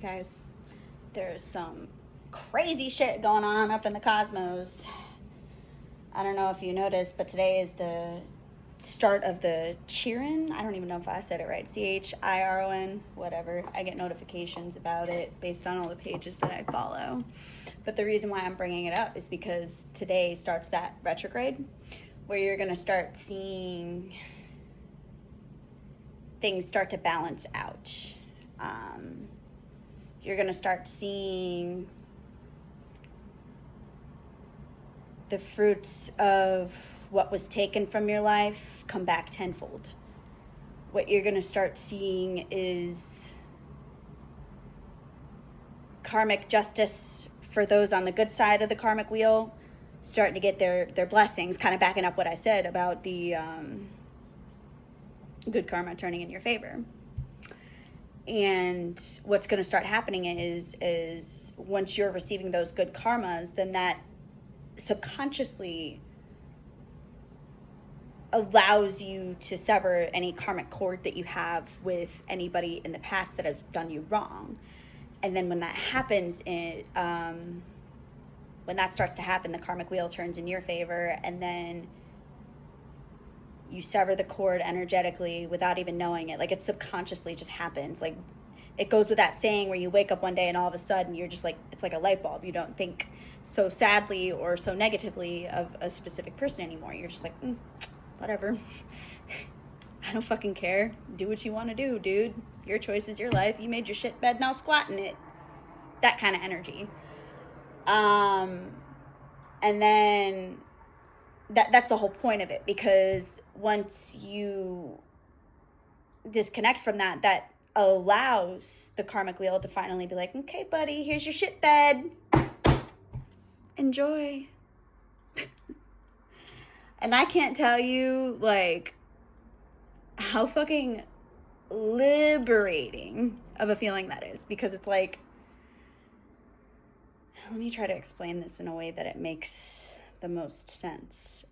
Hey guys, there's some crazy shit going on up in the cosmos. I don't know if you noticed, but today is the start of the Chiron. I don't even know if I said it right. Chiron, whatever. I get notifications about it based on all the pages that I follow. But the reason why I'm bringing it up is because today starts that retrograde where you're going to start seeing things start to balance out. You're going to start seeing the fruits of what was taken from your life come back tenfold. What you're going to start seeing is karmic justice for those on the good side of the karmic wheel starting to get their blessings, kind of backing up what I said about the good karma turning in your favor. And what's going to start happening is once you're receiving those good karmas, then that subconsciously allows you to sever any karmic cord that you have with anybody in the past that has done you wrong. And then when that happens, when that starts to happen, the karmic wheel turns in your favor, and then you sever the cord energetically without even knowing it. Like, it subconsciously just happens. Like, it goes with that saying where you wake up one day and all of a sudden you're just like, it's like a light bulb. You don't think so sadly or so negatively of a specific person anymore. You're just like, whatever. I don't fucking care. Do what you want to do, dude. Your choice is your life. You made your shit bed, now squat in it. That kind of energy. And then that's the whole point of it, because once you disconnect from that, that allows the karmic wheel to finally be like, okay, buddy, here's your shit bed. Enjoy. And I can't tell you, like, how fucking liberating of a feeling that is, because it's like, let me try to explain this in a way that it makes the most sense.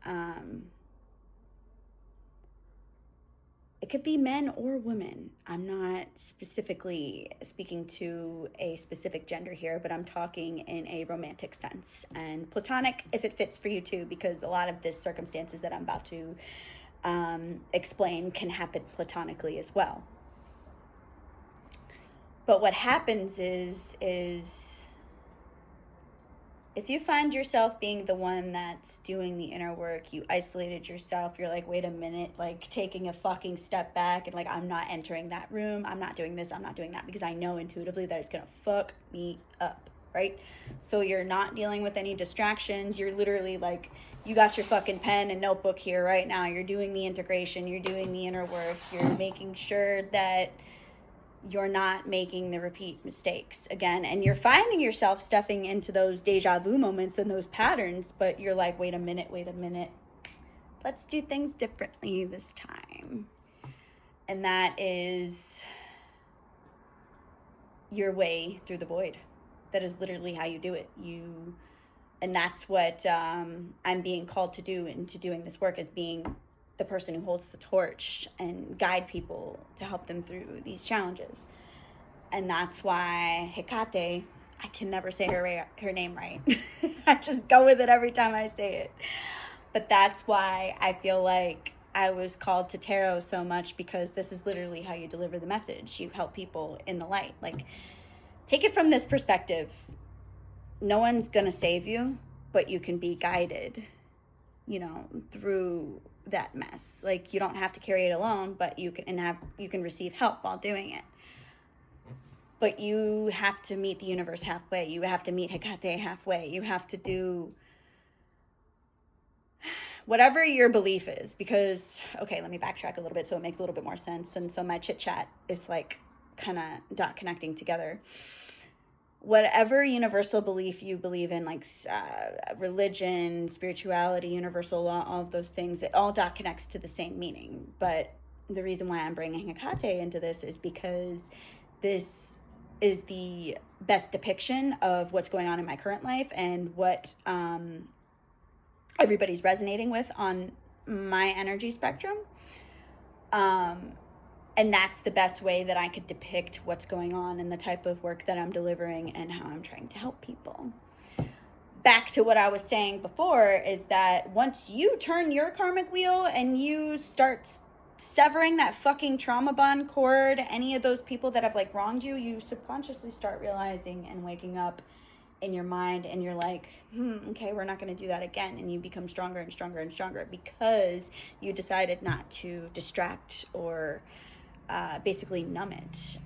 It could be men or women. I'm not specifically speaking to a specific gender here, but I'm talking in a romantic sense, and platonic if it fits for you too, because a lot of the circumstances that I'm about to explain can happen platonically as well. But what happens is if you find yourself being the one that's doing the inner work, you isolated yourself, you're like, wait a minute, like taking a fucking step back and like, I'm not entering that room, I'm not doing this, I'm not doing that, because I know intuitively that it's gonna fuck me up, right? So you're not dealing with any distractions. You're literally like, you got your fucking pen and notebook here right now. You're doing the integration, you're doing the inner work, you're making sure that you're not making the repeat mistakes again, and you're finding yourself stepping into those deja vu moments and those patterns, but you're like, wait a minute, let's do things differently this time. And that is your way through the void. That is literally how you do it. And that's what I'm being called to do into doing this work, is being the person who holds the torch and guide people to help them through these challenges. And that's why Hecate, I can never say her name right. I just go with it every time I say it. But that's why I feel like I was called to tarot so much, because this is literally how you deliver the message. You help people in the light. Like, take it from this perspective. No one's gonna save you, but you can be guided, through that mess. Like, you don't have to carry it alone, but you can receive help while doing it. But you have to meet the universe halfway. You have to meet Hecate halfway. You have to do whatever your belief is, because, okay, let me backtrack a little bit so it makes a little bit more sense. And so my chit chat is like kind of dot connecting together. Whatever universal belief you believe in, like religion, spirituality, universal law, all of those things, it all dot connects to the same meaning. But the reason why I'm bringing Hecate into this is because this is the best depiction of what's going on in my current life and what everybody's resonating with on my energy spectrum. And that's the best way that I could depict what's going on and the type of work that I'm delivering and how I'm trying to help people. Back to what I was saying before is that once you turn your karmic wheel and you start severing that fucking trauma bond cord, any of those people that have like wronged you, you subconsciously start realizing and waking up in your mind, and you're like, okay, we're not going to do that again. And you become stronger and stronger and stronger because you decided not to distract or basically numb it.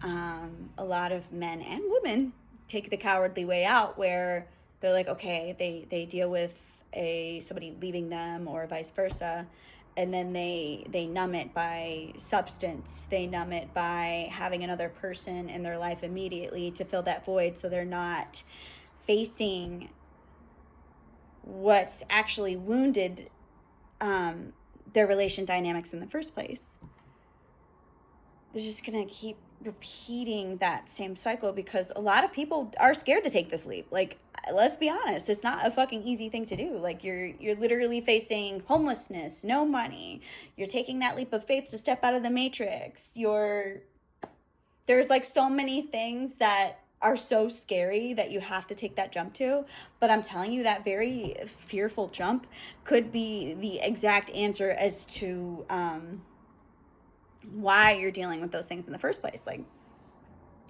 A lot of men and women take the cowardly way out, where they're like, okay, they deal with somebody leaving them or vice versa, and then they numb it by substance. They numb it by having another person in their life immediately to fill that void, so they're not facing what's actually wounded their relation dynamics in the first place. They're just gonna keep repeating that same cycle because a lot of people are scared to take this leap. Like, let's be honest, it's not a fucking easy thing to do. Like, you're literally facing homelessness, no money. You're taking that leap of faith to step out of the matrix. There's like so many things that are so scary that you have to take that jump to. But I'm telling you, that very fearful jump could be the exact answer as to why you're dealing with those things in the first place. Like,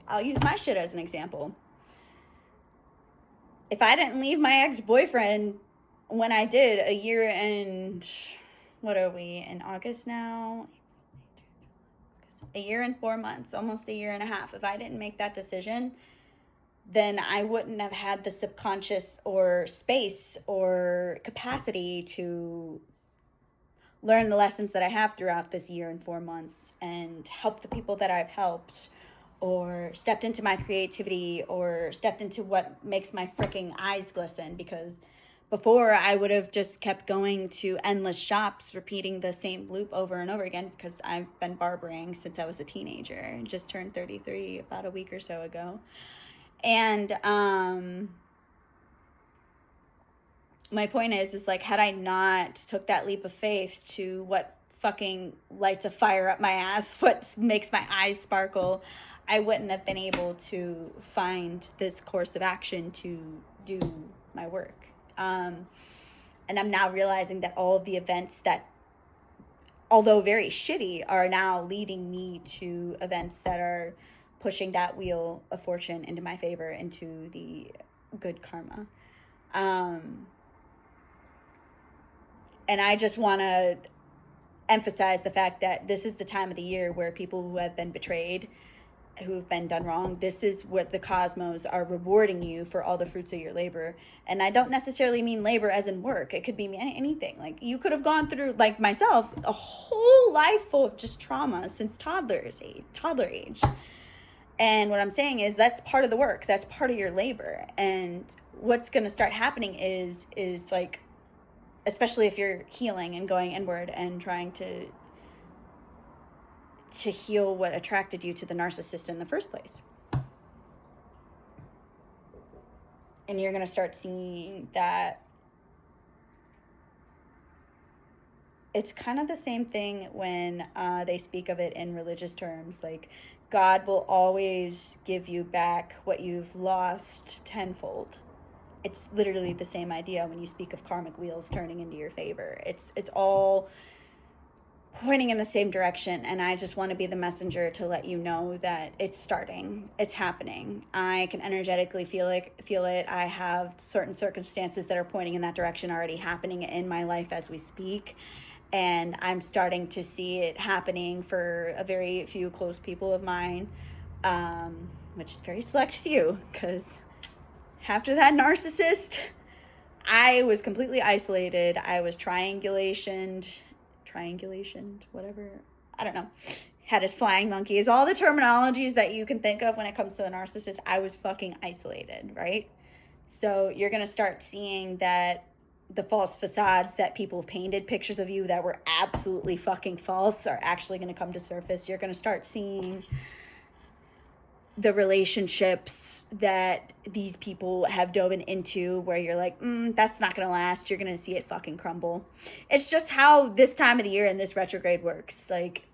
I'll use my shit as an example. If I didn't leave my ex-boyfriend when I did a year and, what are we, in August now? A year and 4 months, almost a year and a half. If I didn't make that decision, then I wouldn't have had the subconscious or space or capacity to learn the lessons that I have throughout this year and 4 months and help the people that I've helped, or stepped into my creativity, or stepped into what makes my freaking eyes glisten. Because before, I would have just kept going to endless shops, repeating the same loop over and over again, because I've been barbering since I was a teenager and just turned 33 about a week or so ago. And my point is like, had I not took that leap of faith to what fucking lights a fire up my ass, what makes my eyes sparkle, I wouldn't have been able to find this course of action to do my work. And I'm now realizing that all of the events that, although very shitty, are now leading me to events that are pushing that wheel of fortune into my favor, into the good karma. And I just want to emphasize the fact that this is the time of the year where people who have been betrayed, who've been done wrong, this is what the cosmos are rewarding you for, all the fruits of your labor. And I don't necessarily mean labor as in work. It could be anything. Like, you could have gone through, like myself, a whole life full of just trauma since toddler age. And what I'm saying is that's part of the work. That's part of your labor. And what's going to start happening is like, especially if you're healing and going inward and trying to heal what attracted you to the narcissist in the first place. And you're going to start seeing that it's kind of the same thing when they speak of it in religious terms. Like, God will always give you back what you've lost tenfold. It's literally the same idea when you speak of karmic wheels turning into your favor. It's all pointing in the same direction, and I just want to be the messenger to let you know that it's starting. It's happening. I can energetically feel it. I have certain circumstances that are pointing in that direction already happening in my life as we speak, and I'm starting to see it happening for a very few close people of mine, which is very select few, because after that narcissist, I was completely isolated. I was triangulationed, whatever. I don't know. Had his flying monkeys, all the terminologies that you can think of when it comes to the narcissist. I was fucking isolated, right? So you're going to start seeing that the false facades that people painted pictures of you that were absolutely fucking false are actually going to come to surface. You're going to start seeing the relationships that these people have dove into where you're like, that's not going to last. You're going to see it fucking crumble. It's just how this time of the year and this retrograde works. Like,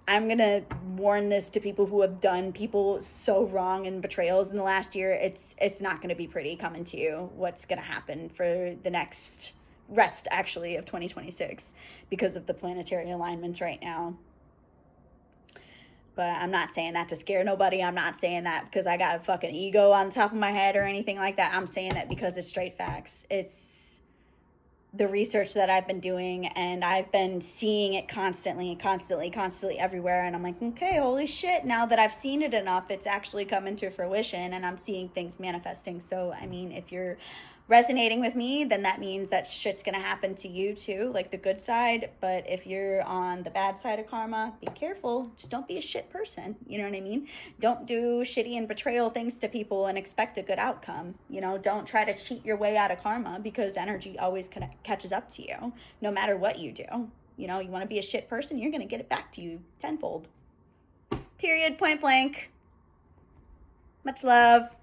I'm going to warn this to people who have done people so wrong in betrayals in the last year. It's not going to be pretty coming to you what's going to happen for the next rest, actually, of 2026 because of the planetary alignments right now. But I'm not saying that to scare nobody. I'm not saying that because I got a fucking ego on the top of my head or anything like that. I'm saying that because it's straight facts. It's the research that I've been doing, and I've been seeing it constantly everywhere. And I'm like, okay, holy shit. Now that I've seen it enough, it's actually coming to fruition and I'm seeing things manifesting. So, I mean, if you're resonating with me, then that means that shit's gonna happen to you too, like the good side. But if you're on the bad side of karma, be careful. Just don't be a shit person. You know what I mean? Don't do shitty and betrayal things to people and expect a good outcome. You know, don't try to cheat your way out of karma because energy always catches up to you no matter what you do. You know, you want to be a shit person, you're gonna get it back to you tenfold. Period. Point blank. Much love.